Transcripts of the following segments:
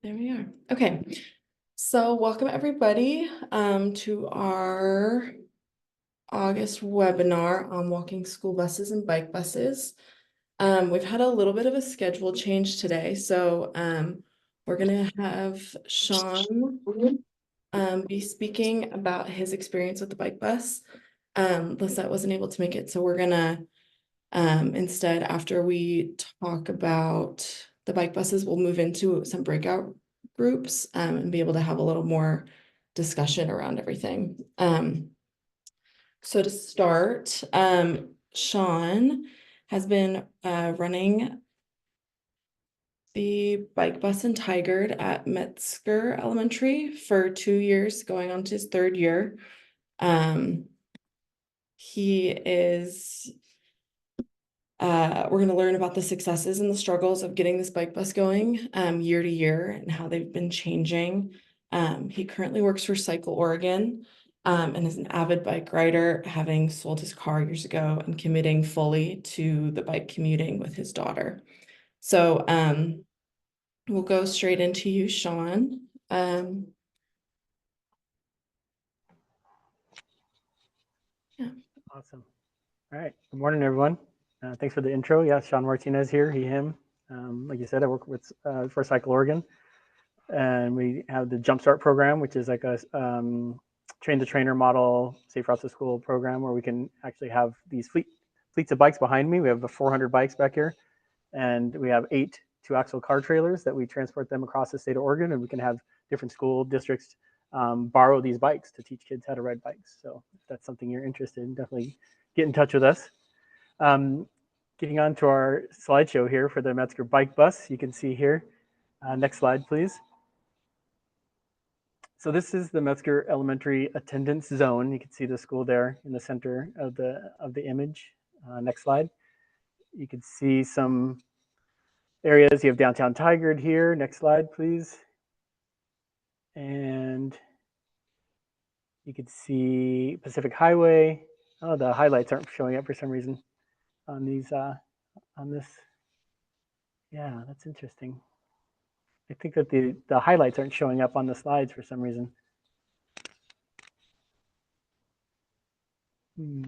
There we are. Okay, so welcome everybody to our August webinar on walking school buses and bike buses. We've had a little bit of a schedule change today, so we're gonna have Shawne be speaking about his experience with the bike bus. Lisette wasn't able to make it, so we're gonna instead, after we talk about the bike buses, we'll move into some breakout groups and be able to have a little more discussion around everything. So to start, Shawne has been running the bike bus in Tigard at Metzger Elementary for 2 years, going on to his third year. He is we're going to learn about the successes and the struggles of getting this bike bus going year to year and how they've been changing. He currently works for Cycle Oregon and is an avid bike rider, having sold his car years ago and committing fully to the bike commuting with his daughter. So we'll go straight into you, Shawne. Yeah. Awesome. All right. Good morning, everyone. Thanks for the intro. Yeah, Shawne Martinez here, he, him. Like you said, I work with for Cycle Oregon, and we have the Jumpstart program, which is like a train-the-trainer model, safe routes to school program, where we can actually have these fleets of bikes behind me. We have 400 bikes back here, and we have 8 two-axle car trailers that we transport them across the state of Oregon, and we can have different school districts borrow these bikes to teach kids how to ride bikes. So if that's something you're interested in, definitely get in touch with us. Getting on to our slideshow here for the Metzger bike bus, you can see here. Next slide, please. So this is the Metzger Elementary attendance zone. You can see the school there in the center of the image. Next slide. You can see some areas. You have downtown Tigard here. Next slide, please. And you can see Pacific Highway. Oh, the highlights aren't showing up for some reason on these on this. Yeah, that's interesting. I think that the highlights aren't showing up on the slides for some reason. We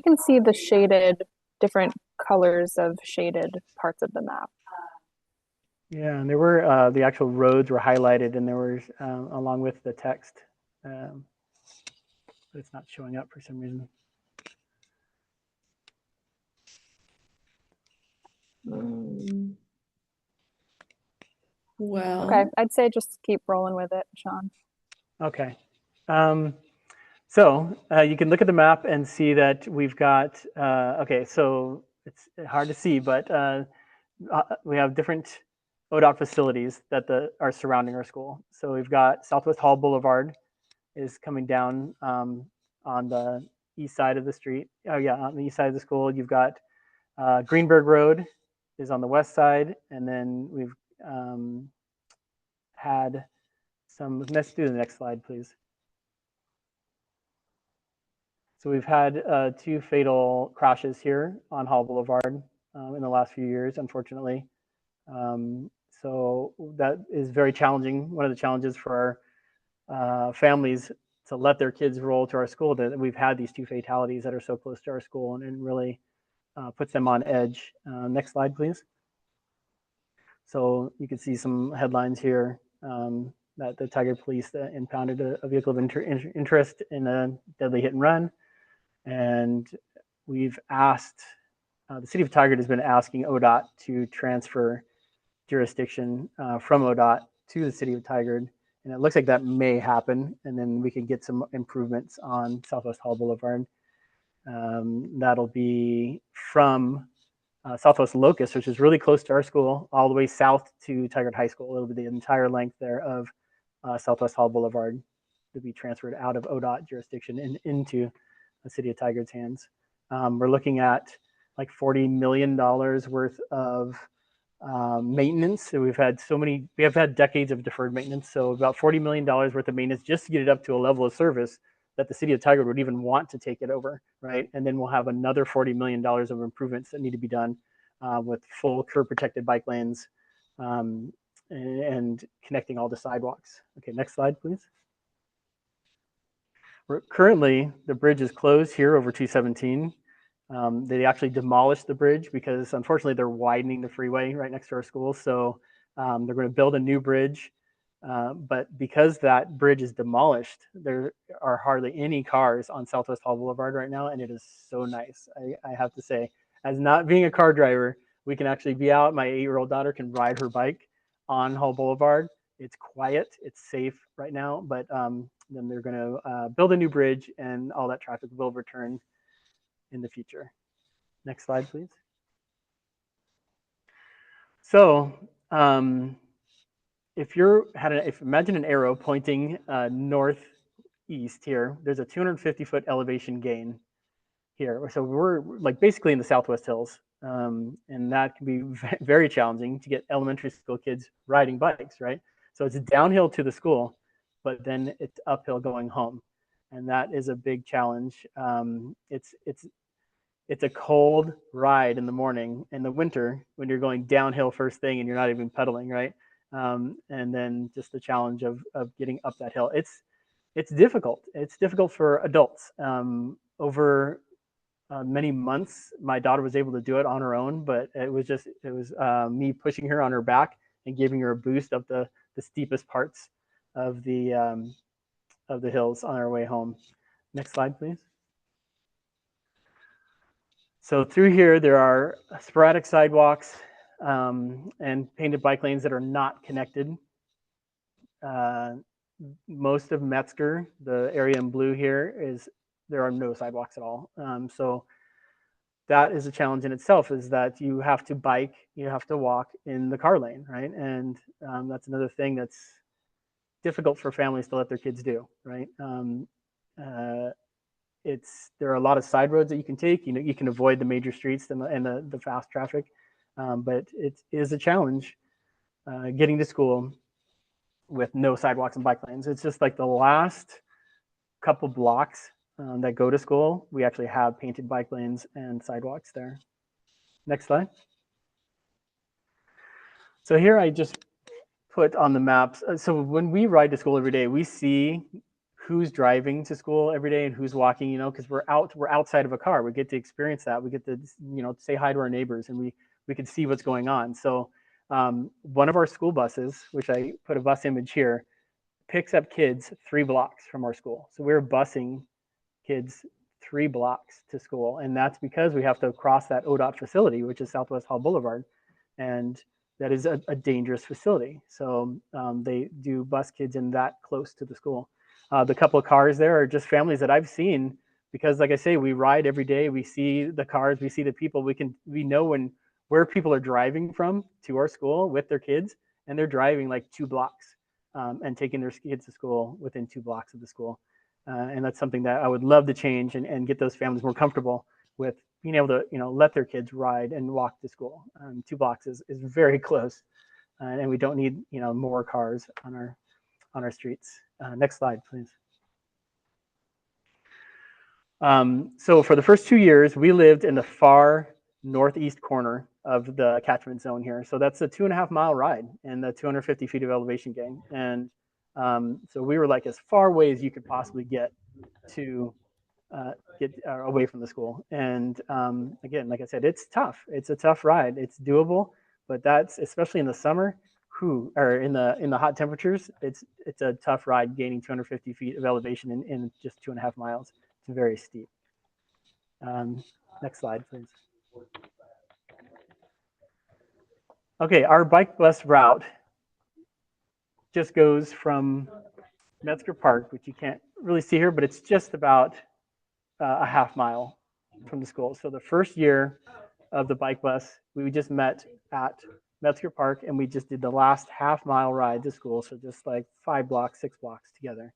can see the shaded, different colors of shaded parts of the map. Yeah, and there were the actual roads were highlighted, and there was along with the text, but it's not showing up for some reason. Well, okay, I'd say just keep rolling with it, Shawne. Okay. So you can look at the map and see that we've got, okay, so it's hard to see, but we have different ODOT facilities that are surrounding our school. So we've got Southwest Hall Boulevard is coming down on the east side of the street. Oh yeah, on the east side of the school. You've got Greenberg Road is on the west side, and then we've had some, let's do the next slide, please. So we've had 2 fatal crashes here on Hall Boulevard in the last few years, unfortunately. So that is very challenging. One of the challenges for our families to let their kids roll to our school, that we've had these 2 fatalities that are so close to our school, and really puts them on edge. Next slide, please. So you can see some headlines here that the Tigard police impounded a vehicle of interest in a deadly hit and run. And we've asked, the city of Tigard has been asking ODOT to transfer jurisdiction from ODOT to the city of Tigard. And it looks like that may happen. And then we can get some improvements on Southwest Hall Boulevard. That'll be from Southwest Locust, which is really close to our school, all the way south to Tigard High School. It'll be the entire length there of Southwest Hall Boulevard to be transferred out of ODOT jurisdiction and into the city of Tigard's hands. We're looking at like $40 million worth of maintenance. So we have had decades of deferred maintenance. So about $40 million worth of maintenance just to get it up to a level of service that the city of Tigard would even want to take it over, right? And then we'll have another $40 million of improvements that need to be done with full curb protected bike lanes and connecting all the sidewalks. Okay, next slide, please. Currently, the bridge is closed here over 217. They actually demolished the bridge because unfortunately they're widening the freeway right next to our school. So they're going to build a new bridge. But because that bridge is demolished, there are hardly any cars on Southwest Hall Boulevard right now. And it is so nice. I have to say, as not being a car driver, we can actually be out. My 8-year-old daughter can ride her bike on Hall Boulevard. It's quiet, it's safe right now, but then they're going to build a new bridge and all that traffic will return in the future. Next slide, please. So if imagine an arrow pointing northeast here, there's a 250-foot elevation gain here. So we're like basically in the Southwest Hills. And that can be very challenging to get elementary school kids riding bikes, right? So it's downhill to the school, but then it's uphill going home. And that is a big challenge. It's a cold ride in the morning in the winter when you're going downhill first thing and you're not even pedaling, right? And then just the challenge of getting up that hill. It's difficult. It's difficult for adults. Over many months, my daughter was able to do it on her own, but it was me pushing her on her back and giving her a boost up the steepest parts of the hills on our way home. Next slide, please. So through here, there are sporadic sidewalks and painted bike lanes that are not connected. Most of Metzger, the area in blue here, there are no sidewalks at all. So that is a challenge in itself, is that you have to bike, you have to walk in the car lane, right? And that's another thing that's difficult for families to let their kids do, right? There are a lot of side roads that you can take. You can avoid the major streets and the fast traffic, but it is a challenge getting to school with no sidewalks and bike lanes. It's just like the last couple blocks that go to school, we actually have painted bike lanes and sidewalks there. Next slide. So here I just put on the maps. So when we ride to school every day, we see who's driving to school every day and who's walking, because we're outside of a car. We get to experience that. We get to, say hi to our neighbors, and we can see what's going on. So one of our school buses, which I put a bus image here, picks up kids 3 blocks from our school. So we're busing kids 3 blocks to school. And that's because we have to cross that ODOT facility, which is Southwest Hall Boulevard. And that is a dangerous facility. So they do bus kids in that close to the school. The couple of cars there are just families that I've seen because, like I say, we ride every day. We see the cars, we see the people. We know where people are driving from to our school with their kids, and they're driving like 2 blocks and taking their kids to school within 2 blocks of the school. And that's something that I would love to change and get those families more comfortable with being able to, let their kids ride and walk to school. 2 blocks is very close, and we don't need, more cars on our streets. Next slide, please. So for the first 2 years, we lived in the far northeast corner of the catchment zone here. So that's a 2.5-mile ride and the 250 feet of elevation gain. And so we were like as far away as you could possibly get to get away from the school. And again, like I said, it's tough. It's a tough ride. It's doable, but that's especially in the summer, or in the hot temperatures, it's a tough ride gaining 250 feet of elevation in just 2.5 miles. It's very steep. Next slide, please. Okay, our bike bus route just goes from Metzger Park, which you can't really see here, but it's just about a half mile from the school. So the first year of the bike bus, we just met at Metzger Park, and we just did the last half-mile ride to school. So just like 5 blocks, 6 blocks together.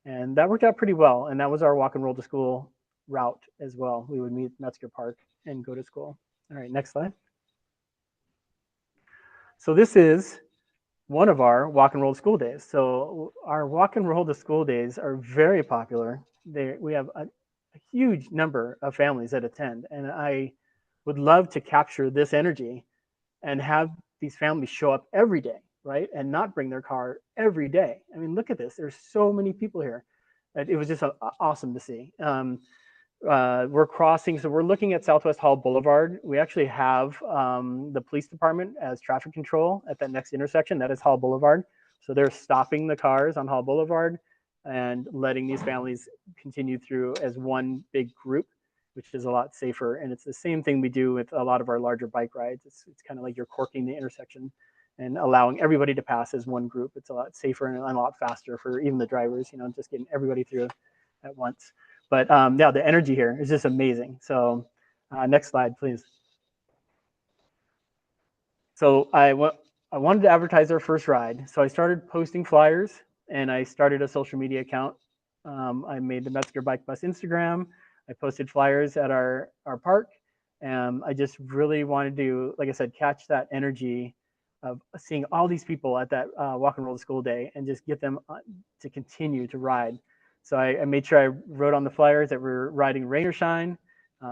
And that worked out pretty well. And that was our walk and roll to school route as well. We would meet at Metzger Park and go to school. All right, next slide. So this is one of our walk and roll to school days. So our walk and roll to school days are very popular. We have a huge number of families that attend. And I would love to capture this energy and have these families show up every day, right? And not bring their car every day. I mean, look at this. There's so many people here. It was just awesome to see. We're crossing, so we're looking at Southwest Hall Boulevard. We actually have the police department as traffic control at that next intersection. That is Hall Boulevard. So they're stopping the cars on Hall Boulevard and letting these families continue through as one big group, which is a lot safer. And it's the same thing we do with a lot of our larger bike rides. It's kind of like you're corking the intersection and allowing everybody to pass as one group. It's a lot safer and a lot faster for even the drivers, just getting everybody through at once. But yeah, the energy here is just amazing. So next slide, please. So I wanted to advertise our first ride. So I started posting flyers and I started a social media account. I made the Metzger Bike Bus Instagram. I posted flyers at our park. And I just really wanted to, like I said, catch that energy of seeing all these people at that walk and roll to school day and just get them to continue to ride. So I made sure I wrote on the flyers that we're riding rain or shine,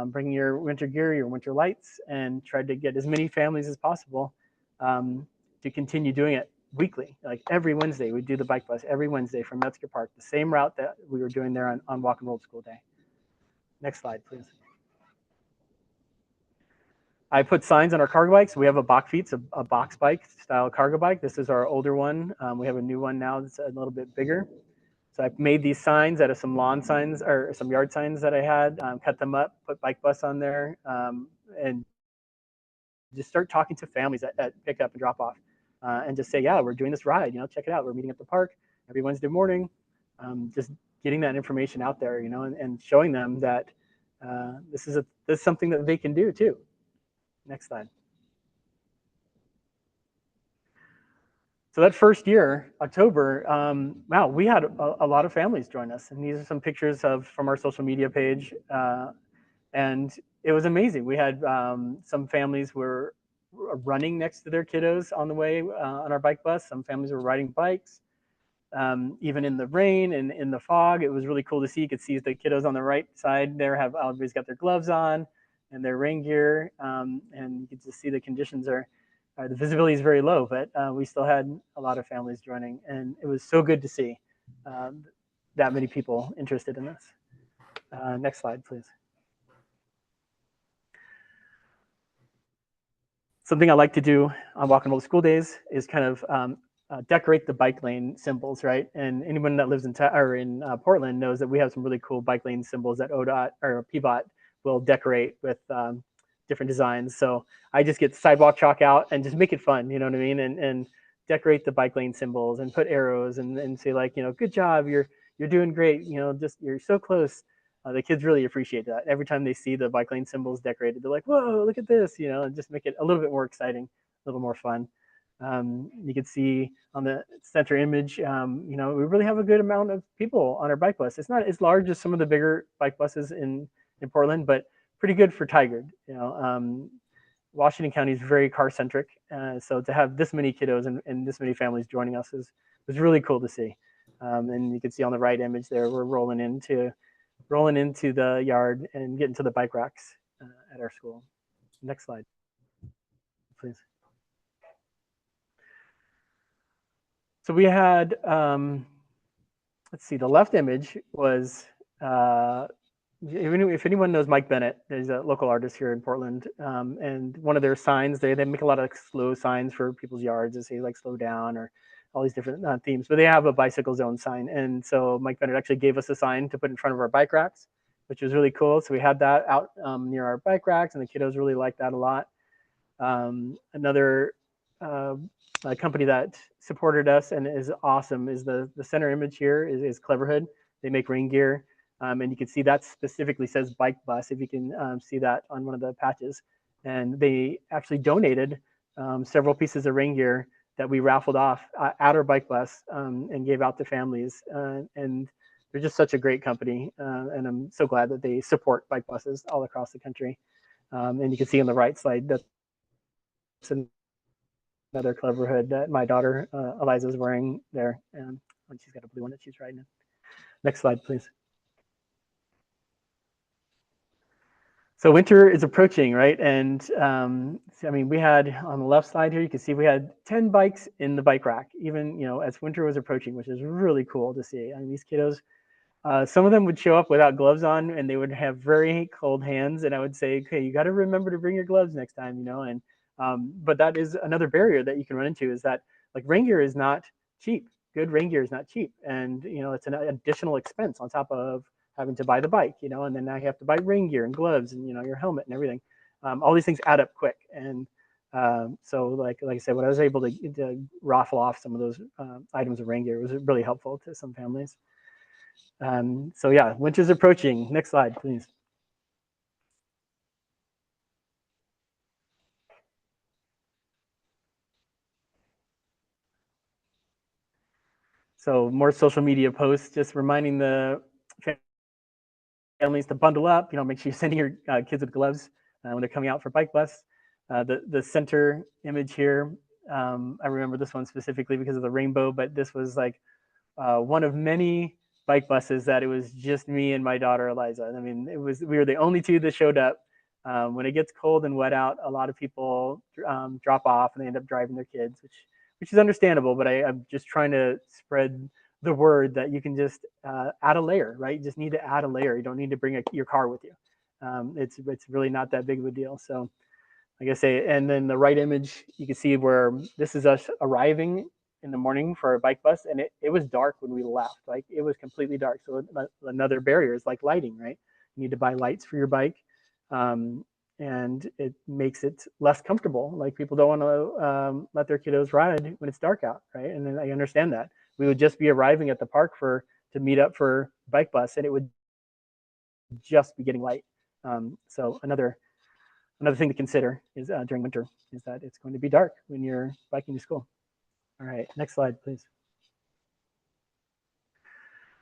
bringing your winter gear, your winter lights, and tried to get as many families as possible to continue doing it weekly. Like every Wednesday, we do the bike bus every Wednesday from Metzger Park, the same route that we were doing there on walk and roll school day. Next slide, please. I put signs on our cargo bikes. We have a Bach Feets, a box bike style cargo bike. This is our older one. We have a new one now that's a little bit bigger. So I made these signs out of some lawn signs or some yard signs that I had, cut them up, put bike bus on there, and just start talking to families at pickup and drop off, and just say, yeah, we're doing this ride, check it out. We're meeting at the park every Wednesday morning. Just getting that information out there, and showing them that this is something that they can do too. Next slide. So that first year, October, wow, we had a lot of families join us. And these are some pictures from our social media page. And it was amazing. We had some families were running next to their kiddos on the way on our bike bus. Some families were riding bikes, even in the rain and in the fog. It was really cool to see. You could see the kiddos on the right side there have everybody's got their gloves on and their rain gear. And you could just see the conditions the visibility is very low, but we still had a lot of families joining, and it was so good to see that many people interested in this. Next slide, please. Something I like to do on walk and roll school days is kind of decorate the bike lane symbols, right? And anyone that lives in Portland knows that we have some really cool bike lane symbols that ODOT or PBOT will decorate with different designs. So I just get sidewalk chalk out and just make it fun, you know what I mean? And decorate the bike lane symbols and put arrows and say like, good job, you're doing great, you're so close. The kids really appreciate that. Every time they see the bike lane symbols decorated, they're like, whoa, look at this, and just make it a little bit more exciting, a little more fun. You can see on the center image, we really have a good amount of people on our bike bus. It's not as large as some of the bigger bike buses in Portland, but pretty good for Tigard. Washington County is very car centric, so to have this many kiddos and this many families joining us was really cool to see. And you can see on the right image there, we're rolling into the yard and getting to the bike racks at our school. Next slide, please. So we had, let's see, the left image was, if anyone knows Mike Bennett, there's a local artist here in Portland, and one of their signs, they make a lot of slow signs for people's yards to say like slow down or all these different themes, but they have a bicycle zone sign. And so Mike Bennett actually gave us a sign to put in front of our bike racks, which was really cool. So we had that out near our bike racks, and the kiddos really liked that a lot. Another company that supported us and is awesome is the center image here is Cleverhood. They make rain gear. And you can see that specifically says bike bus, if you can see that on one of the patches. And they actually donated several pieces of rain gear that we raffled off at our bike bus and gave out to families. And they're just such a great company. And I'm so glad that they support bike buses all across the country. And you can see on the right side that's another Cleverhood that my daughter Eliza is wearing there. And she's got a blue one that she's riding in. Next slide, please. So winter is approaching, right? And so, I mean, we had on the left side here, you can see we had 10 bikes in the bike rack, even, as winter was approaching, which is really cool to see. I mean, these kiddos, some of them would show up without gloves on and they would have very cold hands. And I would say, okay, you got to remember to bring your gloves next time, and but that is another barrier that you can run into, is that like rain gear is not cheap. Good rain gear is not cheap. And, it's an additional expense on top of having to buy the bike, and then now you have to buy rain gear and gloves and, your helmet and everything. All these things add up quick. And so like I said, when I was able to raffle off some of those items of rain gear, was really helpful to some families. So yeah, winter's approaching. Next slide, please. So more social media posts, just reminding the families to bundle up. Make sure you're sending your kids with gloves when they're coming out for bike bus. The center image here, I remember this one specifically because of the rainbow, but this was like one of many bike buses that it was just me and my daughter Eliza. I mean, we were the only two that showed up. When it gets cold and wet out, a lot of people drop off and they end up driving their kids, which is understandable. But I'm just trying to spread the word that you can just add a layer, right? You just need to add a layer. You don't need to bring your car with you. It's really not that big of a deal. So, like I say, and then the right image, you can see where this is us arriving in the morning for a bike bus, and it was dark when we left. Like it was completely dark. So another barrier is like lighting, right? You need to buy lights for your bike, and it makes it less comfortable. Like people don't want to let their kiddos ride when it's dark out, right? And then I understand that. We would just be arriving at the park to meet up for bike bus, and it would just be getting light. So another thing to consider is during winter is that it's going to be dark when you're biking to school. All right, next slide, please.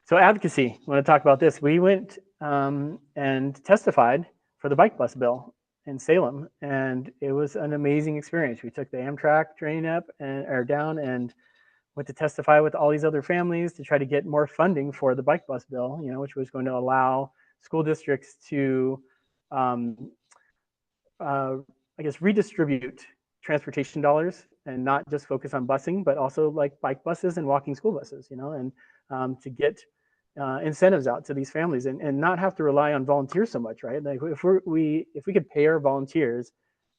So advocacy, I want to talk about this. We went and testified for the bike bus bill in Salem, and it was an amazing experience. We took the Amtrak train up or down and went to testify with all these other families to try to get more funding for the bike bus bill, which was going to allow school districts to I guess, redistribute transportation dollars and not just focus on busing, but also like bike buses and walking school buses, and to get incentives out to these families and not have to rely on volunteers so much, right? Like if we could pay our volunteers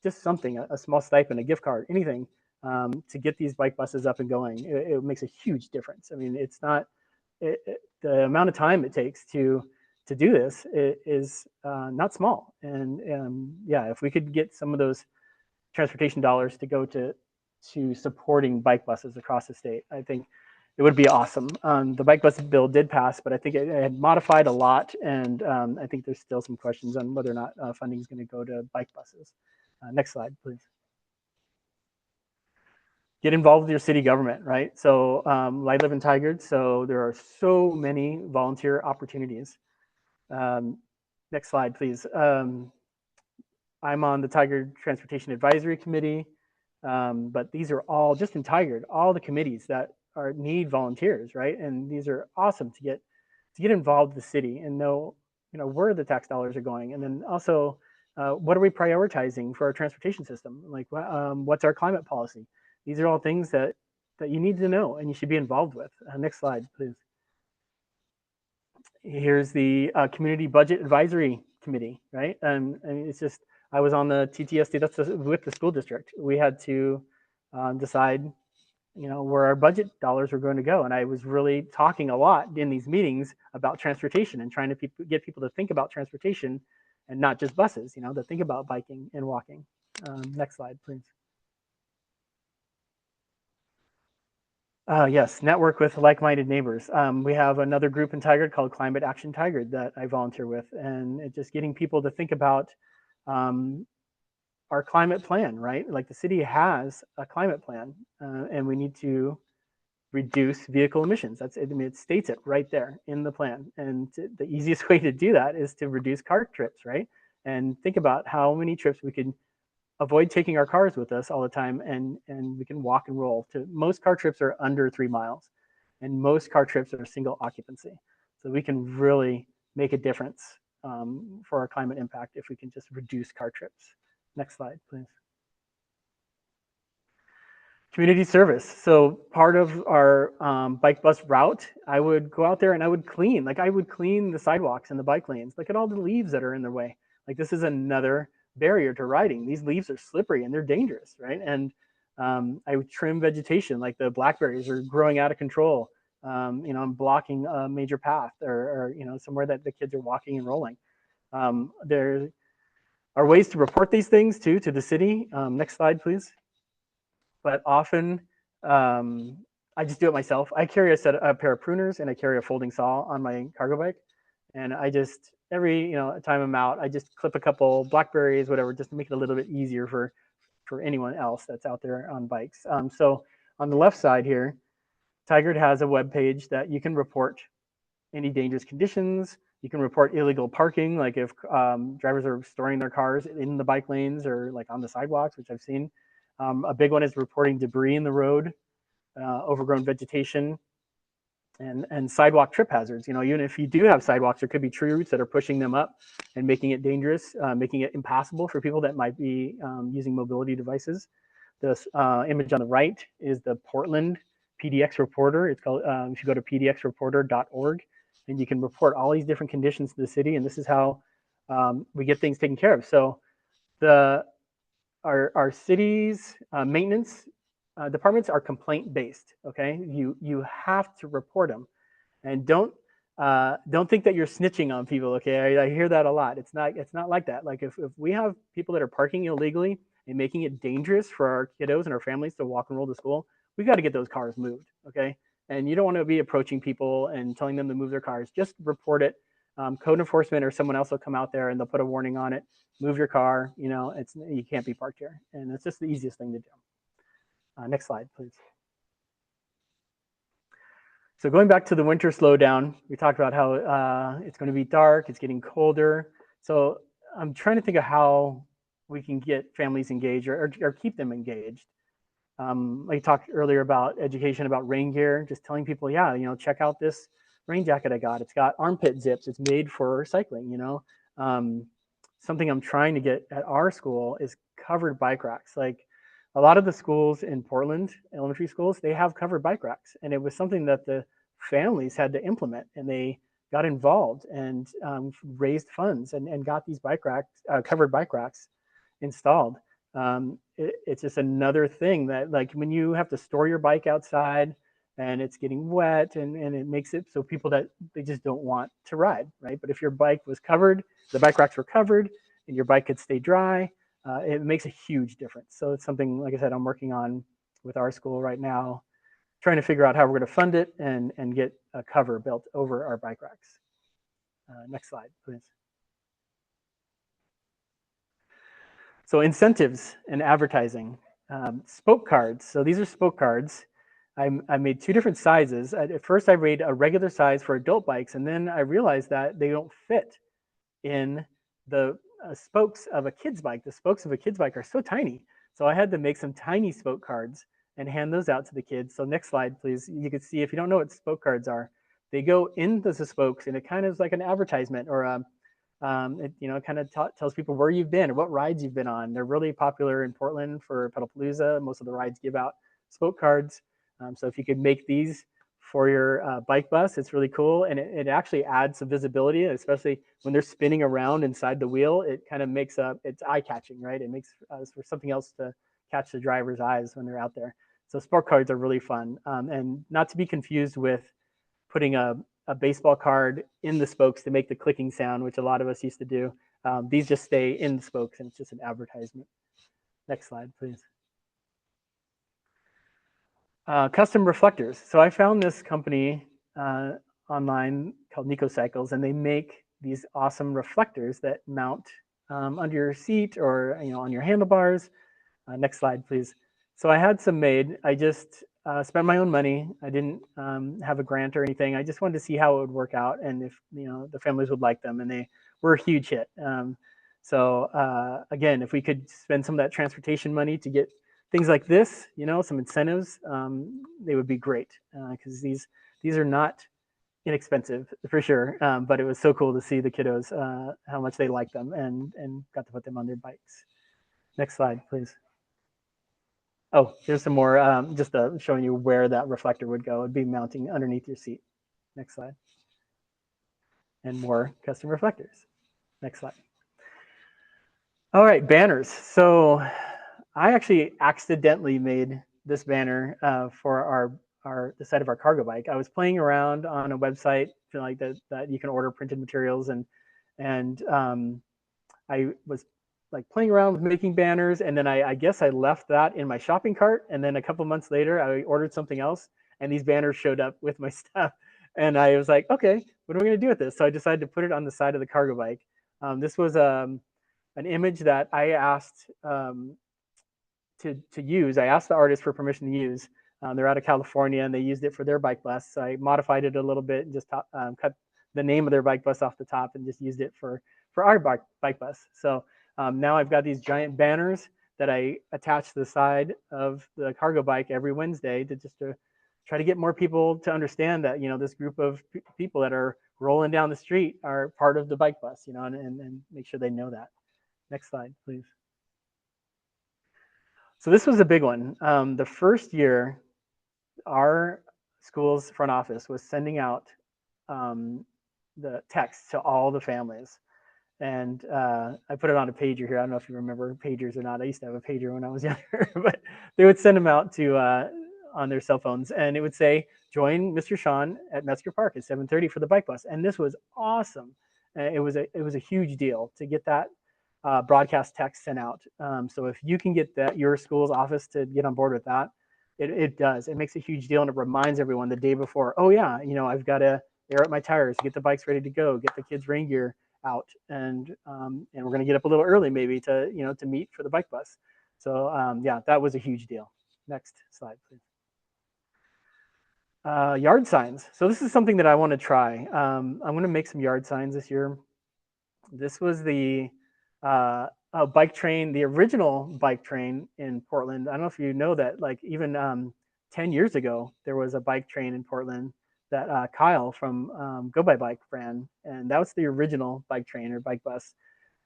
just something, a small stipend, a gift card, anything to get these bike buses up and going, it makes a huge difference. I mean, it's not the amount of time it takes to do this is not small. And yeah, if we could get some of those transportation dollars to go to supporting bike buses across the state, I think it would be awesome. The bike bus bill did pass, but I think it had modified a lot. And I think there's still some questions on whether or not funding is going to go to bike buses. Next slide, please. Get involved with your city government, right? So I live in Tigard, so there are so many volunteer opportunities. Next slide, please. I'm on the Tigard Transportation Advisory Committee, but these are all just in Tigard, all the committees that need volunteers, right? And these are awesome to get involved with the city and know, where the tax dollars are going, and then also what are we prioritizing for our transportation system? Like, what's our climate policy? These are all things that you need to know and you should be involved with. Next slide, please. Here's the Community Budget Advisory Committee, right? And it's just, I was on the TTSD, that's with the school district. We had to decide, where our budget dollars were going to go. And I was really talking a lot in these meetings about transportation and trying to get people to think about transportation and not just buses, to think about biking and walking. Next slide, please. Yes, network with like-minded neighbors. We have another group in Tigard called Climate Action Tigard that I volunteer with, and it's just getting people to think about our climate plan, right? Like the city has a climate plan, and we need to reduce vehicle emissions. I mean, it states it right there in the plan. And the easiest way to do that is to reduce car trips, right? And think about how many trips we could avoid taking our cars with us all the time, and we can walk and roll. Most car trips are under 3 miles, and most car trips are single occupancy. So we can really make a difference for our climate impact if we can just reduce car trips. Next slide, please. Community service. So part of our bike bus route, I would go out there and I would clean. Like I would clean the sidewalks and the bike lanes. Look at all the leaves that are in their way. Like this is another barrier to riding. These leaves are slippery and they're dangerous, right? And I would trim vegetation, like the blackberries are growing out of control. I'm blocking a major path or somewhere that the kids are walking and rolling. There are ways to report these things too to the city. Next slide, please. But often I just do it myself. I carry a pair of pruners and I carry a folding saw on my cargo bike. And I just, every time I'm out, I just clip a couple blackberries, whatever, just to make it a little bit easier for anyone else that's out there on bikes. So on the left side here, Tigard has a web page that you can report any dangerous conditions. You can report illegal parking, like if drivers are storing their cars in the bike lanes or like on the sidewalks, which I've seen. A big one is reporting debris in the road, overgrown vegetation, and sidewalk trip hazards. Even if you do have sidewalks, there could be tree roots that are pushing them up and making it dangerous, making it impassable for people that might be using mobility devices. This image on the right is the Portland PDX reporter. It's called, if you go to pdxreporter.org, and you can report all these different conditions to the city, and this is how we get things taken care of. So our city's maintenance departments are complaint-based. Okay, you have to report them, and don't think that you're snitching on people. Okay, I hear that a lot. It's not like that. Like if we have people that are parking illegally and making it dangerous for our kiddos and our families to walk and roll to school, we've got to get those cars moved. Okay, and you don't want to be approaching people and telling them to move their cars. Just report it. Code enforcement or someone else will come out there and they'll put a warning on it. Move your car. You can't be parked here, and it's just the easiest thing to do. Next slide, please. So going back to the winter slowdown, we talked about how it's going to be dark, it's getting colder. So I'm trying to think of how we can get families engaged or keep them engaged. I talked earlier about education, about rain gear, just telling people, yeah, check out this rain jacket I got. It's got armpit zips. It's made for cycling, Something I'm trying to get at our school is covered bike racks. Like a lot of the schools in Portland, elementary schools, they have covered bike racks. And it was something that the families had to implement, and they got involved and raised funds and got these bike racks, covered bike racks installed. It's just another thing that, like, when you have to store your bike outside and it's getting wet and it makes it so people that they just don't want to ride, right? But if your bike was covered, the bike racks were covered, and your bike could stay dry, it makes a huge difference. So it's something, like I said, I'm working on with our school right now, trying to figure out how we're going to fund it and get a cover built over our bike racks. Next slide, please. So incentives and advertising. Spoke cards. So these are spoke cards. I made two different sizes. At first I made a regular size for adult bikes, and then I realized that they don't fit in the spokes of a kid's bike. The spokes of a kid's bike are so tiny. So I had to make some tiny spoke cards and hand those out to the kids. So next slide, please. You can see, if you don't know what spoke cards are, they go into the spokes, and it kind of is like an advertisement, or it kind of tells people where you've been or what rides you've been on. They're really popular in Portland for Pedalpalooza. Most of the rides give out spoke cards. So if you could make these for your bike bus, it's really cool. And it actually adds some visibility, especially when they're spinning around inside the wheel. It kind of makes it's eye-catching, right? It makes for something else to catch the driver's eyes when they're out there. So spoke cards are really fun. And not to be confused with putting a baseball card in the spokes to make the clicking sound, which a lot of us used to do. These just stay in the spokes, and it's just an advertisement. Next slide, please. Custom reflectors. So I found this company online called Nico Cycles, and they make these awesome reflectors that mount under your seat or on your handlebars. Next slide, please. So I had some made. I just spent my own money. I didn't have a grant or anything. I just wanted to see how it would work out and if the families would like them, and they were a huge hit. So again, if we could spend some of that transportation money to get things like this, some incentives, they would be great, because these are not inexpensive for sure, but it was so cool to see the kiddos, how much they liked them and got to put them on their bikes. Next slide, please. Oh, here's some more, just showing you where that reflector would go. It'd be mounting underneath your seat. Next slide. And more custom reflectors. Next slide. All right, banners. So I actually accidentally made this banner for the side of our cargo bike. I was playing around on a website like that you can order printed materials, and I was like playing around with making banners, and then I guess I left that in my shopping cart, and then a couple months later I ordered something else, and these banners showed up with my stuff, and I was like, okay, what are we gonna do with this? So I decided to put it on the side of the cargo bike. This was an image that I asked to use. I asked the artist for permission to use. They're out of California, and they used it for their bike bus. So I modified it a little bit and just cut the name of their bike bus off the top and just used it for our bike bus. So now I've got these giant banners that I attach to the side of the cargo bike every Wednesday to try to get more people to understand that, this group of people that are rolling down the street are part of the bike bus, and make sure they know that. Next slide, please. So this was a big one. The first year, our school's front office was sending out the text to all the families. And I put it on a pager here. I don't know if you remember pagers or not. I used to have a pager when I was younger, but they would send them out to on their cell phones, and it would say, "Join Mr. Shawne at Metzger Park at 7:30 for the bike bus." And this was awesome. It was a huge deal to get that broadcast text sent out. So if you can get your school's office to get on board with that, it does. It makes a huge deal, and it reminds everyone the day before. Oh yeah, I've got to air up my tires, get the bikes ready to go, get the kids' rain gear out, and we're going to get up a little early maybe to to meet for the bike bus. So yeah, that was a huge deal. Next slide, please. Yard signs. So this is something that I want to try. I'm going to make some yard signs this year. This was the bike train, the original bike train in Portland. I don't know if you know that, like even 10 years ago, there was a bike train in Portland that Kyle from Go By Bike ran, and that was the original bike train or bike bus.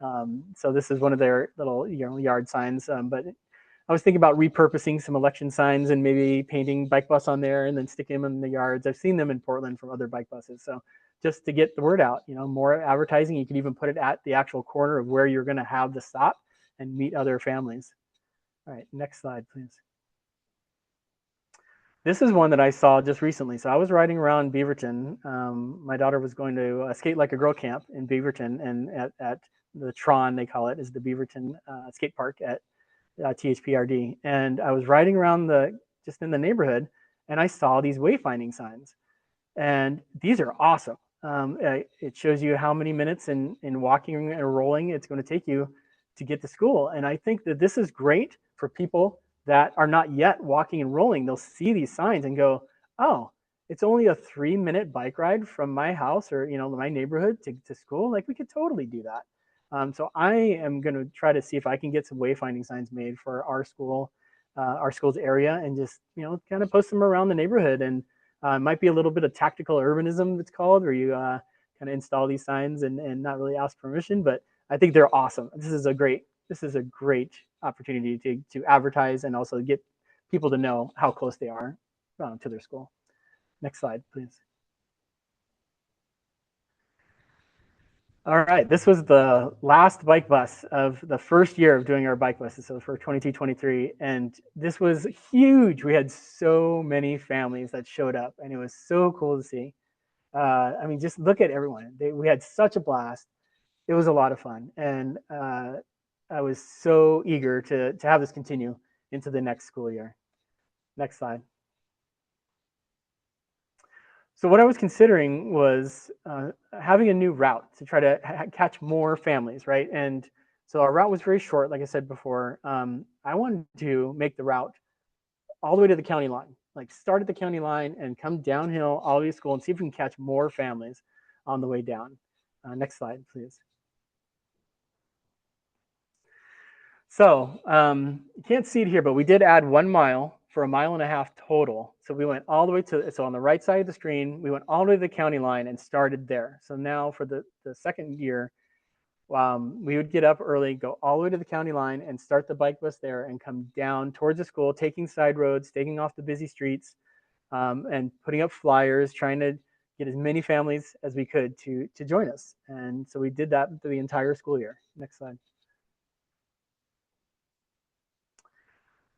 So this is one of their little yard signs. But I was thinking about repurposing some election signs and maybe painting bike bus on there and then sticking them in the yards. I've seen them in Portland from other bike buses. So just to get the word out, more advertising. You can even put it at the actual corner of where you're going to have the stop and meet other families. All right, next slide, please. This is one that I saw just recently. So I was riding around Beaverton. My daughter was going to skate like a girl camp in Beaverton, and at the Tron, they call it, is the Beaverton skate park at THPRD. And I was riding around just in the neighborhood, and I saw these wayfinding signs, and these are awesome. It shows you how many minutes in walking and rolling it's going to take you to get to school. And I think that this is great for people that are not yet walking and rolling. They'll see these signs and go, oh, it's only a 3-minute bike ride from my house or my neighborhood to school. Like, we could totally do that. So I am going to try to see if I can get some wayfinding signs made for our school's area, and just kind of post them around the neighborhood. And it might be a little bit of tactical urbanism, it's called, where you kind of install these signs and not really ask permission. But I think they're awesome. This is a great opportunity to advertise and also get people to know how close they are to their school. Next slide, please. All right, this was the last bike bus of the first year of doing our bike buses, so for 22-23, and this was huge. We had so many families that showed up, and it was so cool to see. I mean, just look at everyone. We had such a blast. It was a lot of fun, and I was so eager to have this continue into the next school year. Next slide. So what I was considering was having a new route to try to catch more families, right? And so our route was very short, like I said before. I wanted to make the route all the way to the county line, like start at the county line and come downhill all the way to school and see if we can catch more families on the way down. Next slide, please. So you can't see it here, but we did add 1 mile for 1.5 miles total. So we went all the way so on the right side of the screen, we went all the way to the county line and started there. So now for the second year, we would get up early, go all the way to the county line and start the bike bus there and come down towards the school, taking side roads, taking off the busy streets, and putting up flyers, trying to get as many families as we could to join us. And so we did that through the entire school year. Next slide.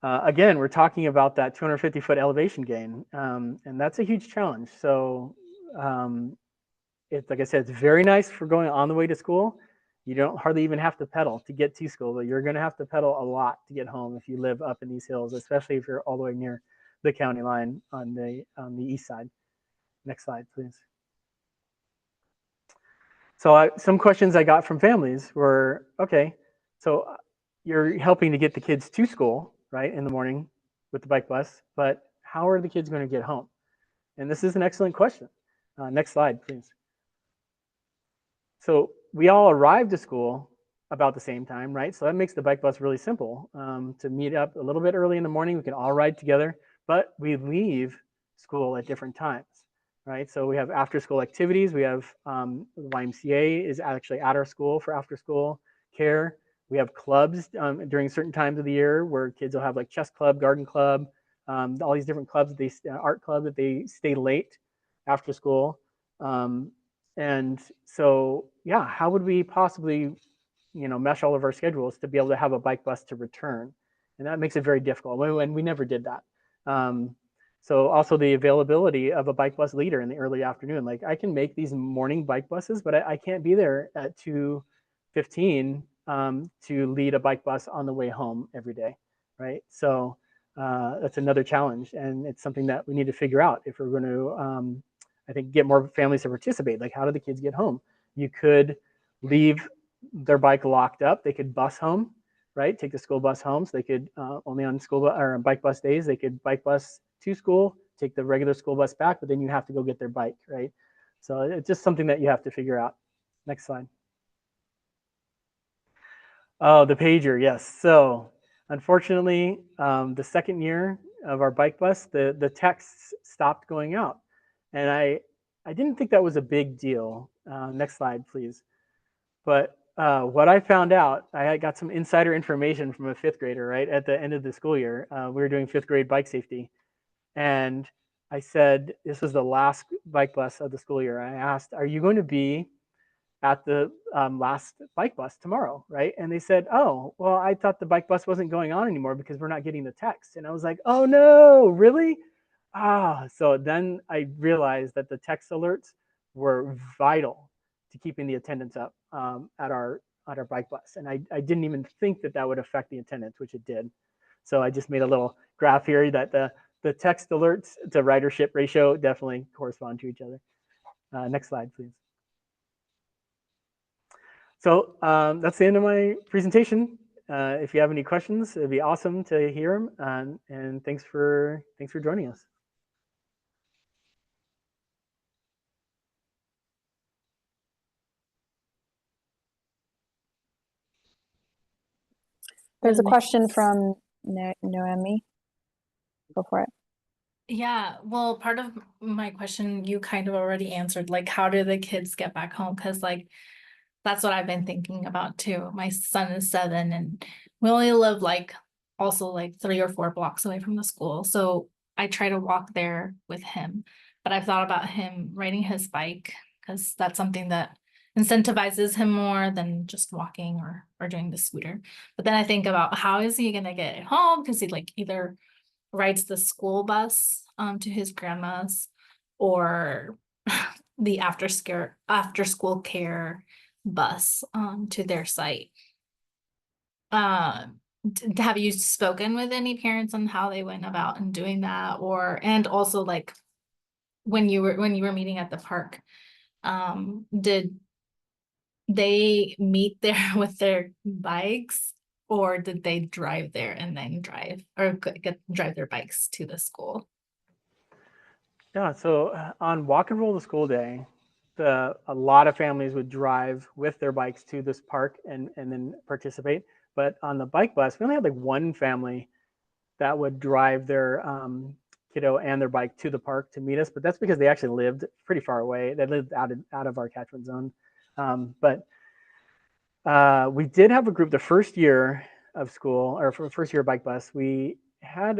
Again, we're talking about that 250-foot elevation gain, and that's a huge challenge. So it's, like I said, it's very nice for going on the way to school. You don't hardly even have to pedal to get to school, but you're going to have to pedal a lot to get home if you live up in these hills, especially if you're all the way near the county line on the east side. Next slide, please. So some questions I got from families were, okay, so you're helping to get the kids to school, right, in the morning with the bike bus, but how are the kids going to get home? And this is an excellent question. Next slide, please. So we all arrived to school about the same time, right? So that makes the bike bus really simple to meet up a little bit early in the morning. We can all ride together, but we leave school at different times, right? So we have after school activities. We have the YMCA is actually at our school for after school care. We have clubs during certain times of the year where kids will have like chess club, garden club, all these different clubs, art club that they stay late after school. And so, yeah, how would we possibly, mesh all of our schedules to be able to have a bike bus to return? And that makes it very difficult. And we never did that. So also the availability of a bike bus leader in the early afternoon. Like I can make these morning bike buses, but I can't be there at 2:15 to lead a bike bus on the way home every day, right? So that's another challenge, and it's something that we need to figure out if we're going to, I think, get more families to participate. Like, how do the kids get home? You could leave their bike locked up. They could bus home, right? Take the school bus home. So they could only on school or bike bus days, they could bike bus to school, take the regular school bus back, but then you have to go get their bike, right? So it's just something that you have to figure out. Next slide. Oh, the pager, yes. So unfortunately, the second year of our bike bus, the texts stopped going out. And I didn't think that was a big deal. Next slide, please. But what I found out, I got some insider information from a fifth grader, right? At the end of the school year, we were doing fifth grade bike safety. And I said, this was the last bike bus of the school year. I asked, are you going to be at the last bike bus tomorrow, right? And they said, oh, well, I thought the bike bus wasn't going on anymore because we're not getting the text. And I was like, oh no, really? So then I realized that the text alerts were vital to keeping the attendance up at our bike bus. And I didn't even think that that would affect the attendance, which it did. So I just made a little graph here that the text alerts to ridership ratio definitely correspond to each other. Next slide, please. So that's the end of my presentation. If you have any questions, it'd be awesome to hear them. And thanks for joining us. There's a question from Noemi. Go for it. Yeah, well, part of my question you kind of already answered, like how do the kids get back home? Because like that's what I've been thinking about too. My son is 7 and we only live like also like 3 or 4 blocks away from the school. So I try to walk there with him. But I've thought about him riding his bike because that's something that incentivizes him more than just walking or doing the scooter. But then I think about how is he gonna get home? Because he like either rides the school bus to his grandma's or the after school care bus to their site. Have you spoken with any parents on how they went about and doing that, and also like when you were meeting at the park, did they meet there with their bikes or did they drive there and then drive their bikes to the school? Yeah, so on Walk and Roll to School Day, a lot of families would drive with their bikes to this park and then participate. But on the bike bus, we only had like one family that would drive their kiddo and their bike to the park to meet us. But that's because they actually lived pretty far away. They lived out of our catchment zone. But we did have a group the first year of school, or for first year of bike bus. We had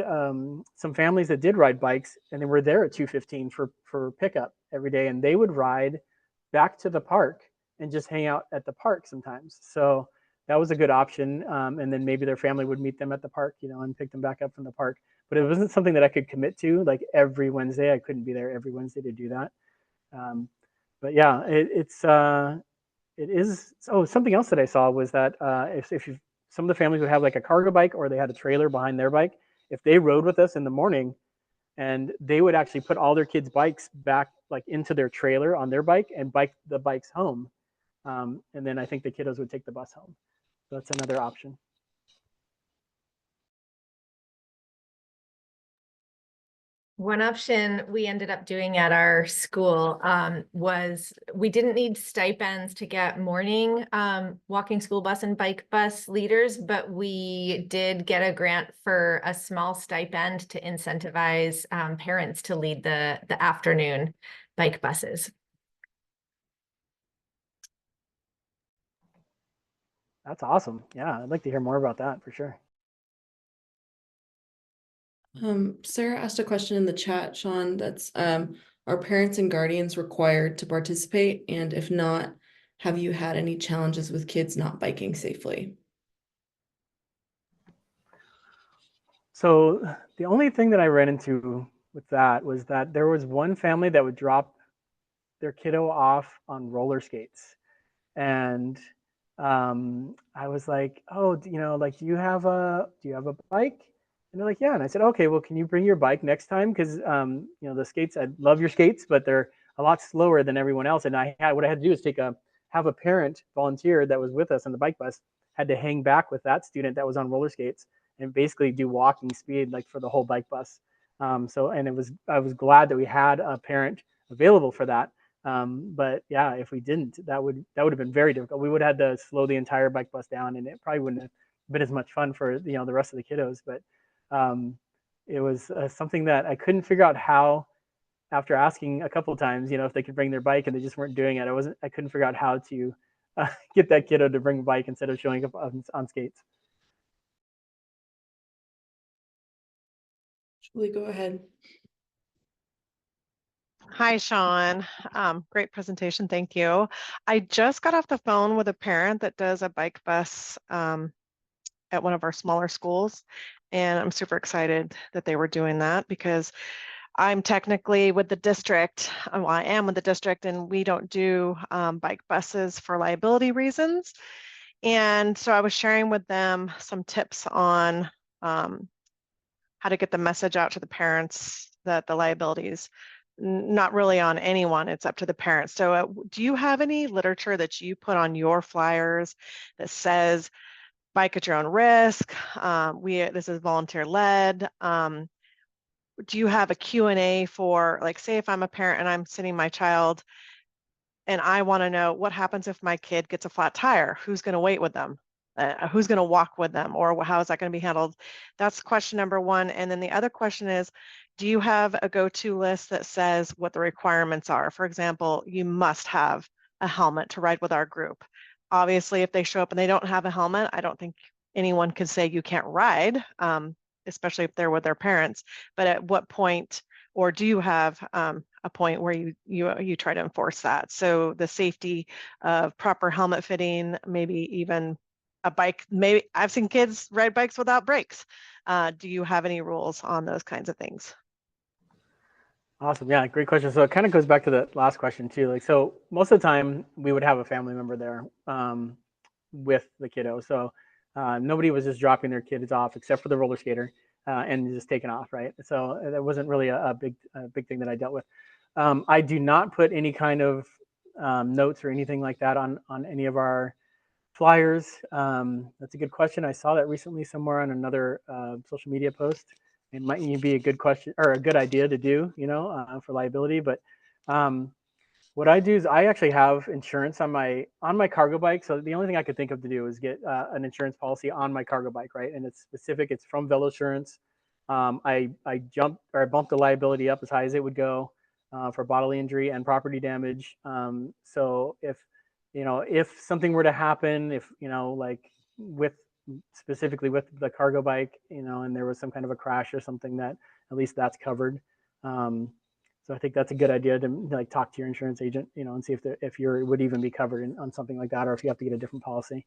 some families that did ride bikes, and they were there at 2:15 for pickup every day, and they would ride back to the park and just hang out at the park sometimes. So that was a good option. And then maybe their family would meet them at the park, and pick them back up from the park. But it wasn't something that I could commit to like every Wednesday. I couldn't be there every Wednesday to do that. But yeah, it is. Oh, something else that I saw was that if some of the families would have like a cargo bike, or they had a trailer behind their bike, if they rode with us in the morning, and they would actually put all their kids' bikes back like into their trailer on their bike and bike the bikes home. And then I think the kiddos would take the bus home. So that's another option. One option we ended up doing at our school was we didn't need stipends to get morning walking school bus and bike bus leaders, but we did get a grant for a small stipend to incentivize parents to lead the afternoon bike buses. That's awesome. Yeah, I'd like to hear more about that for sure. Sarah asked a question in the chat, Shawne, that's are parents and guardians required to participate? And if not, have you had any challenges with kids not biking safely? So the only thing that I ran into with that was that there was one family that would drop their kiddo off on roller skates. And I was like, oh, do you have a bike? And they're like, yeah. And I said, okay, well, can you bring your bike next time? Because the skates, I love your skates, but they're a lot slower than everyone else. And what I had to do is have a parent volunteer that was with us on the bike bus, had to hang back with that student that was on roller skates and basically do walking speed like for the whole bike bus. I was glad that we had a parent available for that. But yeah, if we didn't, that would have been very difficult. We would have had to slow the entire bike bus down, and it probably wouldn't have been as much fun for the rest of the kiddos. But it was something that I couldn't figure out how. After asking a couple of times, if they could bring their bike, and they just weren't doing it, I couldn't figure out how to get that kiddo to bring a bike instead of showing up on skates. Julie, go ahead. Hi, Shawne. Great presentation. Thank you. I just got off the phone with a parent that does a bike bus at one of our smaller schools. And I'm super excited that they were doing that, because I'm technically with the district. Well, I am with the district, and we don't do bike buses for liability reasons. And so I was sharing with them some tips on how to get the message out to the parents that the liabilities not really on anyone, it's up to the parents. So do you have any literature that you put on your flyers that says bike at your own risk? This is volunteer led. Do you have a Q&A for, like, say if I'm a parent and I'm sending my child and I want to know what happens if my kid gets a flat tire, who's going to wait with them? Who's going to walk with them, or how is that going to be handled? That's question number one. And then the other question is, do you have a go-to list that says what the requirements are? For example, you must have a helmet to ride with our group. Obviously, if they show up and they don't have a helmet, I don't think anyone could say you can't ride, especially if they're with their parents. But at what point, or do you have a point where you try to enforce that? So the safety of proper helmet fitting, maybe even a bike, maybe I've seen kids ride bikes without brakes. Do you have any rules on those kinds of things? Awesome. Yeah, great question. So it kind of goes back to the last question too. Like, so most of the time we would have a family member there with the kiddo. So nobody was just dropping their kids off except for the roller skater and just taking off, right? So that wasn't really a big thing that I dealt with. I do not put any kind of notes or anything like that on any of our flyers. That's a good question. I saw that recently somewhere on another social media post. It might be a good question or a good idea to do, for liability. But what I do is I actually have insurance on my cargo bike. So the only thing I could think of to do is get an insurance policy on my cargo bike, right? And it's specific. It's from Velosurance. I jumped or I bumped the liability up as high as it would go for bodily injury and property damage. So if something were to happen, if like specifically with the cargo bike, and there was some kind of a crash or something, that at least that's covered. So I think that's a good idea to like talk to your insurance agent, and see if you would even be covered on something like that, or if you have to get a different policy.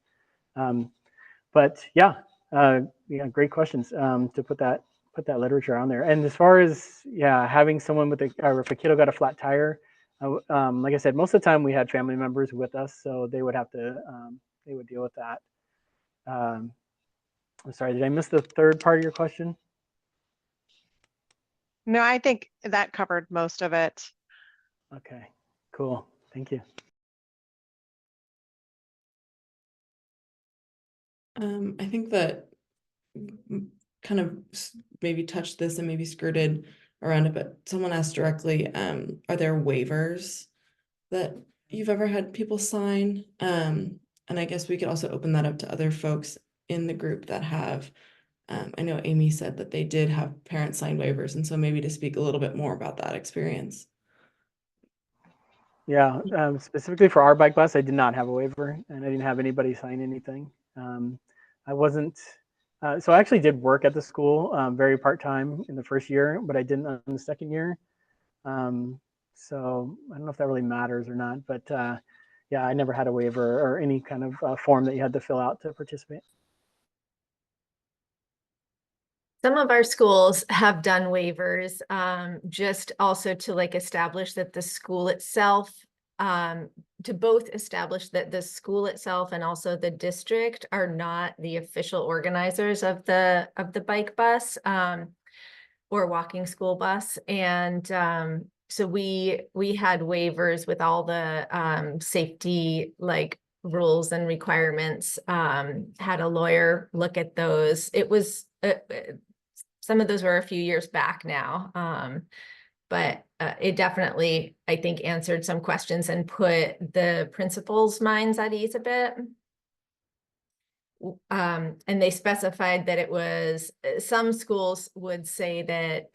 But yeah, great questions to put that literature on there. And as far as having someone or if a kiddo got a flat tire, like I said, most of the time we had family members with us, so they would have to they would deal with that. I'm sorry, did I miss the third part of your question? No, I think that covered most of it. Okay, cool. Thank you. I think that kind of maybe touched this and maybe skirted around it, but someone asked directly, are there waivers that you've ever had people sign? And I guess we could also open that up to other folks in the group that have, I know Amy said that they did have parents sign waivers, and so maybe to speak a little bit more about that experience. Yeah, specifically for our bike bus, I did not have a waiver, and I didn't have anybody sign anything. I wasn't, so I actually did work at the school very part-time in the first year, but I didn't in the second year. So I don't know if that really matters or not, but yeah, I never had a waiver or any kind of form that you had to fill out to participate. Some of our schools have done waivers, just also to like establish that the school itself, to both establish that the school itself and also the district are not the official organizers of the bike bus or walking school bus. And so we had waivers with all the safety like rules and requirements, had a lawyer look at those. It was some of those were a few years back now, but it definitely, I think, answered some questions and put the principals' minds at ease a bit. And they specified that it was, some schools would say that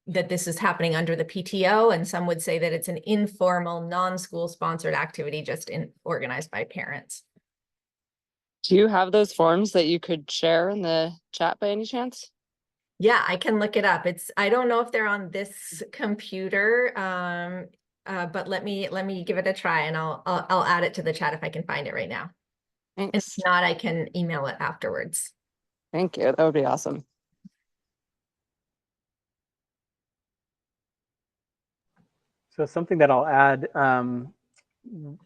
that this is happening under the PTO, and some would say that it's an informal, non-school sponsored activity just organized by parents. Do you have those forms that you could share in the chat by any chance? Yeah, I can look it up. I don't know if they're on this computer, but let me give it a try, and I'll add it to the chat if I can find it right now. Thanks. If not, I can email it afterwards. Thank you. That would be awesome. So something that I'll add,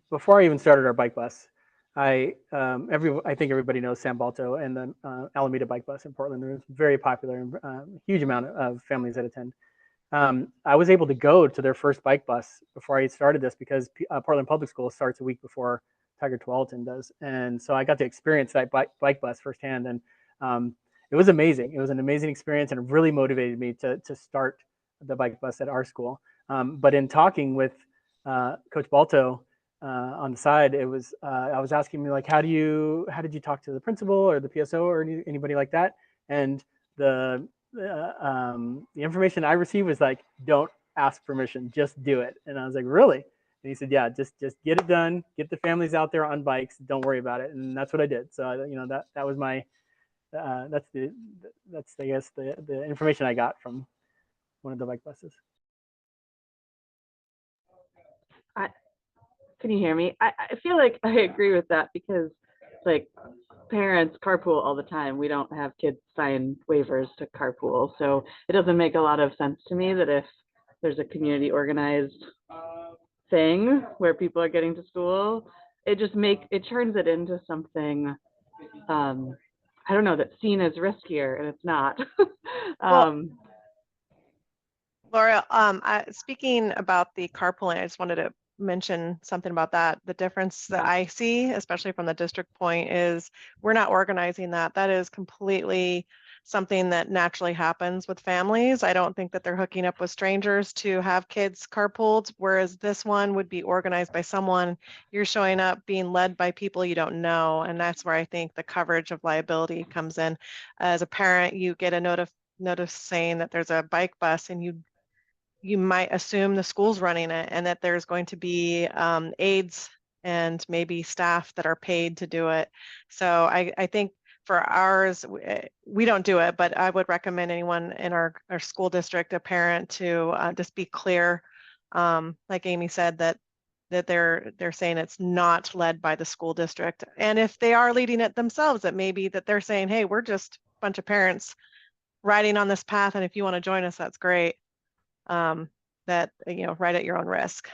before I even started our bike bus, I think everybody knows San Balto and the Alameda Bike Bus in Portland. They're very popular, and a huge amount of families that attend. I was able to go to their first bike bus before I started this because Portland Public School starts a week before Tigard Tualatin does, and so I got to experience that bike bus firsthand, and it was amazing. It was an amazing experience, and it really motivated me to start the bike bus at our school. But in talking with Coach Balto on the side, it was I was asking me like, how did you talk to the principal or the PSO or anybody like that? And the information I received was like, don't ask permission, just do it. And I was like, really? And he said, yeah, just get it done, get the families out there on bikes, don't worry about it. And that's what I did. So that was my that's I guess the information I got from one of the bike buses. Can you hear me? I feel like I agree with that because like parents carpool all the time. We don't have kids sign waivers to carpool. So it doesn't make a lot of sense to me that if there's a community organized thing where people are getting to school, it turns it into something, I don't know, that's seen as riskier, and it's not. Laura, speaking about the carpooling, I just wanted to mention something about that. The difference that I see, especially from the district point, is we're not organizing that. That is completely something that naturally happens with families. I don't think that they're hooking up with strangers to have kids carpooled, whereas this one would be organized by someone. You're showing up being led by people you don't know, and that's where I think the coverage of liability comes in. As a parent, you get a notice saying that there's a bike bus and you might assume the school's running it and that there's going to be aides and maybe staff that are paid to do it. So I think for ours, we don't do it, but I would recommend anyone in our school district, a parent, to just be clear, like Amy said, that they're saying it's not led by the school district. And if they are leading it themselves, it may be that they're saying, hey, we're just a bunch of parents riding on this path, and if you want to join us, that's great. That, right at your own risk.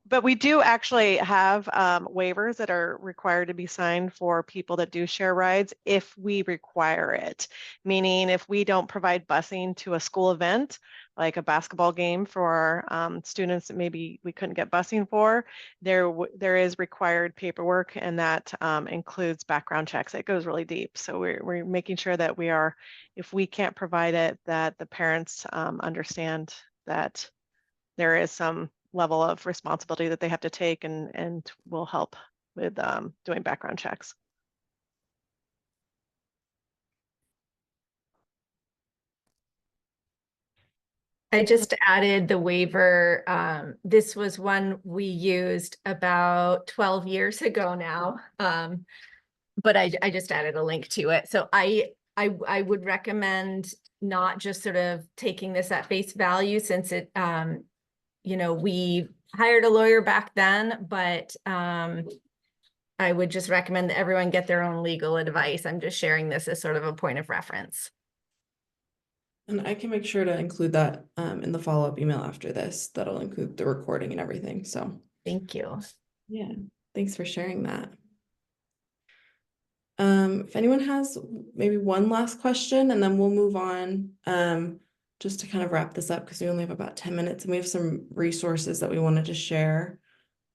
But we do actually have waivers that are required to be signed for people that do share rides if we require it. Meaning if we don't provide busing to a school event, like a basketball game for students that maybe we couldn't get busing for, there is required paperwork, and that includes background checks. It goes really deep. So we're making sure that if we can't provide it, that the parents understand that there is some level of responsibility that they have to take, and will help with doing background checks. I just added the waiver. This was one we used about 12 years ago now. But I just added a link to it. So I would recommend not just sort of taking this at face value, since it, we hired a lawyer back then, but I would just recommend that everyone get their own legal advice. I'm just sharing this as sort of a point of reference. And I can make sure to include that in the follow-up email after this. That'll include the recording and everything. So Thank you. yeah, thanks for sharing that. If anyone has maybe one last question, and then we'll move on just to kind of wrap this up, because we only have about 10 minutes and we have some resources that we wanted to share.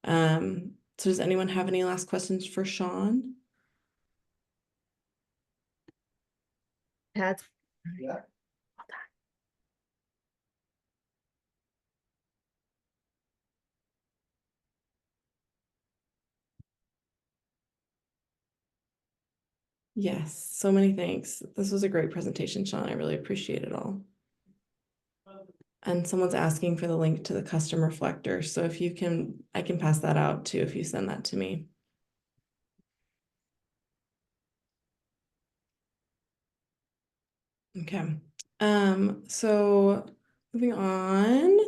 So does anyone have any last questions for Shawne? That's Yes, so many thanks. This was a great presentation, Shawne. I really appreciate it all. And someone's asking for the link to the custom reflector. So if you can, I can pass that out too if you send that to me. Okay. So moving on,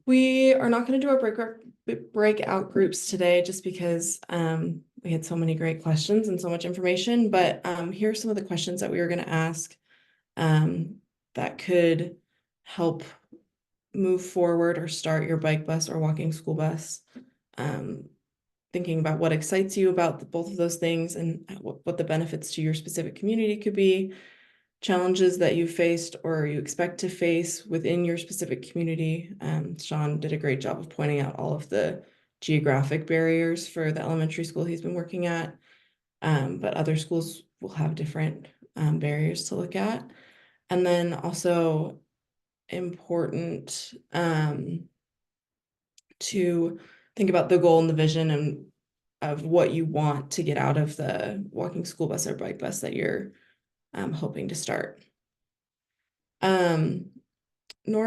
we are not going to do our breakout groups today just because we had so many great questions and so much information, but here are some of the questions that we were going to ask that could help move forward or start your bike bus or walking school bus. Thinking about what excites you about both of those things and what the benefits to your specific community could be, challenges that you faced or you expect to face within your specific community. Shawne did a great job of pointing out all of the geographic barriers for the elementary school he's been working at, but other schools will have different barriers to look at. And then also important to think about the goal and the vision and of what you want to get out of the walking school bus or bike bus that you're hoping to start. Nora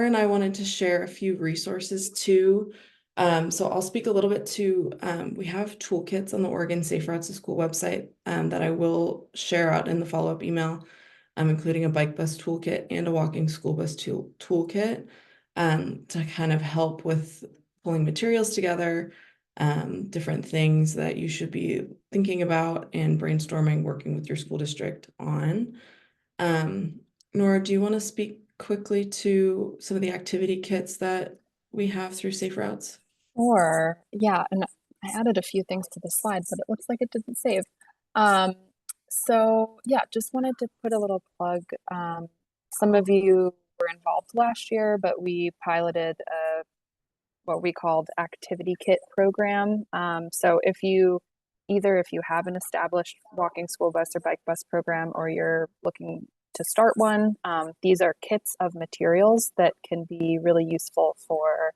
and I wanted to share a few resources too. So I'll speak a little bit to, we have toolkits on the Oregon Safe Routes to School website that I will share out in the follow-up email, including a bike bus toolkit and a walking school bus toolkit to kind of help with pulling materials together, different things that you should be thinking about and brainstorming, working with your school district on. Nora, do you want to speak quickly to some of the activity kits that we have through Safe Routes? Or yeah, and I added a few things to the slide, but it looks like it didn't save. So yeah, just wanted to put a little plug. Some of you were involved last year, but we piloted what we called activity kit program. So if you have an established walking school bus or bike bus program, or you're looking to start one, these are kits of materials that can be really useful for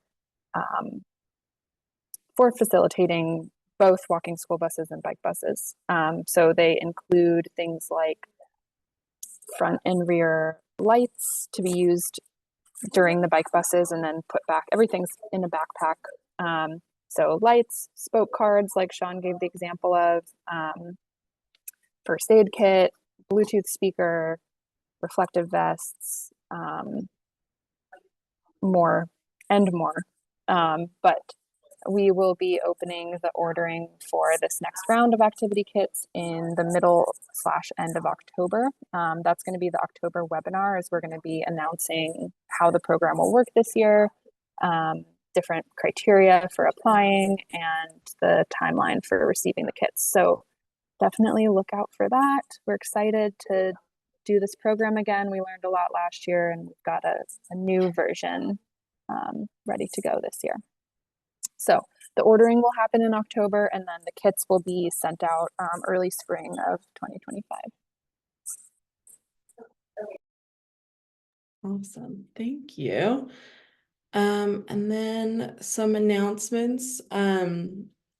facilitating both walking school buses and bike buses. So they include things like front and rear lights to be used during the bike buses, and then put back, everything's in a backpack. So lights, spoke cards, like Shawne gave the example of, first aid kit, Bluetooth speaker, reflective vests, more and more. But we will be opening the ordering for this next round of activity kits in the middle/end of October. That's going to be the October webinar, as we're going to be announcing how the program will work this year, different criteria for applying, and the timeline for receiving the kits. So definitely look out for that. We're excited to do this program again. We learned a lot last year, and we've got a new version ready to go this year. So the ordering will happen in October, and then the kits will be sent out early spring of 2025. Awesome, thank you. And then some announcements.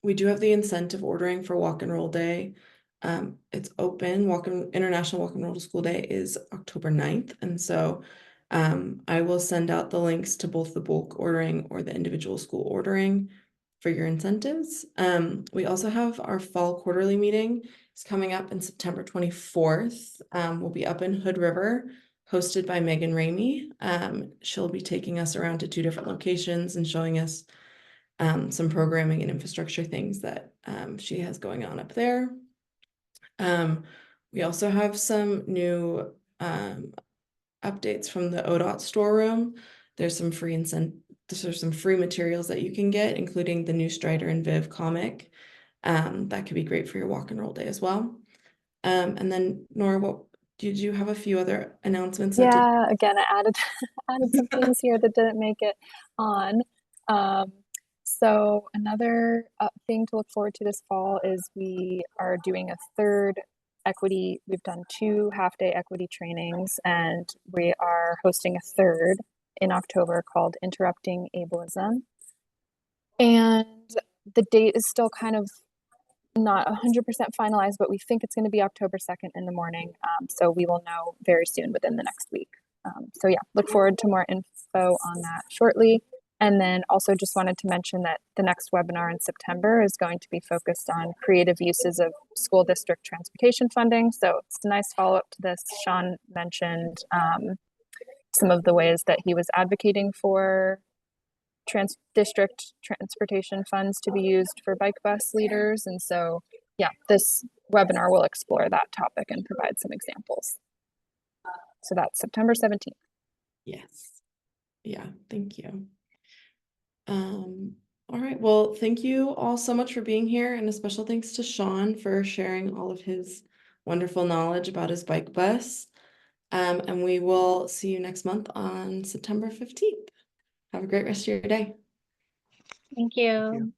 We do have the incentive ordering for Walk and Roll Day. It's open. International Walk and Roll to School Day is October 9th. And so I will send out the links to both the bulk ordering or the individual school ordering for your incentives. We also have our fall quarterly meeting. It's coming up in September 24th. We'll be up in Hood River, hosted by Megan Ramey. She'll be taking us around to 2 different locations and showing us some programming and infrastructure things that she has going on up there. We also have some new updates from the ODOT storeroom. There's some free materials that you can get, including the new Strider and Viv comic. That could be great for your Walk and Roll Day as well. And then Nora, did you have a few other announcements? Yeah, again, I added some things here that didn't make it on. So another thing to look forward to this fall is we are doing a third equity. We've done 2 half-day equity trainings, and we are hosting a third in October called Interrupting Ableism. And the date is still kind of not 100% finalized, but we think it's going to be October 2nd in the morning. So we will know very soon, within the next week. So yeah, look forward to more info on that shortly. And then also just wanted to mention that the next webinar in September is going to be focused on creative uses of school district transportation funding. So it's a nice follow-up to this. Shawne mentioned some of the ways that he was advocating for district transportation funds to be used for bike bus leaders. And so, yeah, this webinar will explore that topic and provide some examples. So that's September 17th. Yes. Yeah, thank you. All right, well, thank you all so much for being here, and a special thanks to Shawne for sharing all of his wonderful knowledge about his bike bus. And we will see you next month on September 15th. Have a great rest of your day. Thank you. Thank you.